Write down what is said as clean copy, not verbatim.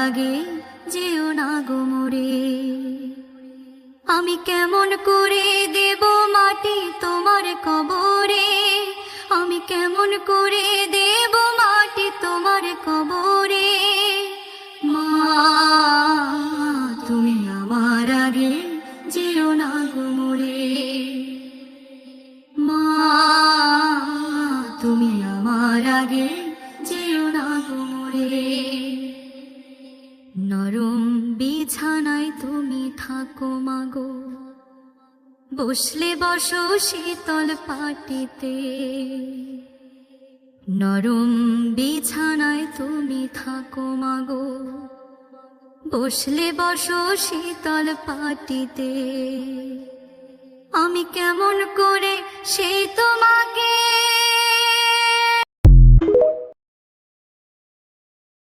আগে যেও না গো মোরে। আমি কেমন করে দেব মাটি তোমার কবরে, আমি কেমন করে দেব মাটি তোমার কবরে। মা তুমি আমার আগে যেও না গো মোরে। মা তুমি আমার আগে যেও না গো মোরে। নরম বিছানায় তুমি থাকো মাগো, বসলে বসো শীতল পাটিতে। নরম বিছানায় তুমি থাকো মাগো, বসলে বসো শীতল পাটিতে। আমি কেমন করে সেই তোমাকে